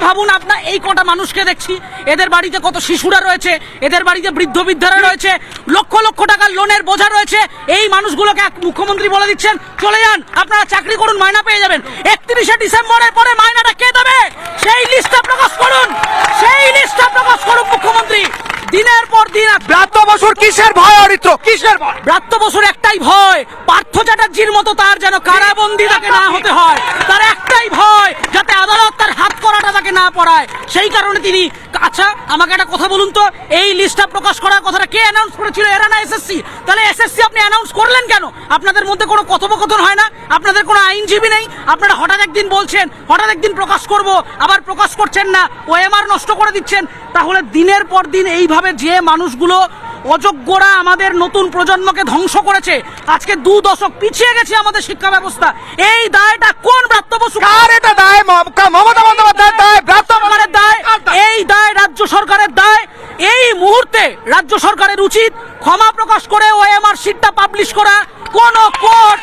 ভাবুন, আপনার এই কটা মানুষকে দেখছি, এদের বাড়িতে কত শিশুরা রয়েছে, এদের বাড়িতে বৃদ্ধ বৃদ্ধারা রয়েছে, লক্ষ লক্ষ টাকার লোনের বোঝা রয়েছে। এই মানুষগুলোকে মুখ্যমন্ত্রী বলে দিচ্ছেন চলে যান, আপনারা চাকরি করুন, মাইনা পেয়ে যাবেন। 31শে ডিসেম্বরের পরে মাইনাটা কে দেবে সেই লিস্টটা প্রকাশ করুন, সেই লিস্টটা প্রকাশ করুন মুখ্যমন্ত্রী। দিনের পর দিন ব্রাত্য বসুর কিসের ভয় অরিত্র, কিসের ভয়? ব্রাত্য বসুর একটাই ভয়, পার্থ চ্যাটার্জির মতো তার যেন কারাবন্দী তাকে না হতে হয়। তার একটাই ভয়, যাতে আদালত তার হাত করাটা তাকে না পড়ায়। সেই কারণে তিনি, আচ্ছা আমাকে একটা কথা বলুন তো, এই লিস্টটা প্রকাশ করার কথাটা কে অ্যানাউন্স করেছিল? এরা না এসএসসি? তাহলে এসএসসি আপনি অ্যানাউন্স করলেন কেন? আপনাদের মধ্যে কোনো কথোপকথন হয় না? আপনাদের কোনো আইনজীবী নেই? আপনারা হঠাৎ একদিন বলছেন, হঠাৎ একদিন প্রকাশ করব, আবার প্রকাশ করছেন না, ওএমআর নষ্ট করে দিচ্ছেন। তাহলে দিনের পর দিন এইভাবে যে মানুষগুলো অযোগ্যরা আমাদের নতুন প্রজন্মকে ধ্বংস করেছে, আজকে 2 দশক পিছিয়ে গেছে আমাদের শিক্ষা ব্যবস্থা, এই দায়টা কোন ব্রাত্য বসু? কার এটা দায়? মমতা বন্দ্যোপাধ্যায়ের দায়, ব্রাত্য সরকারের দায়, এই দায় রাজ্য সরকারের দায়। এই মুহূর্তে রাজ্য সরকারের উচিত ক্ষমা প্রকাশ করে ওএমআর শিটটা পাবলিশ করা। কোন কোর্ট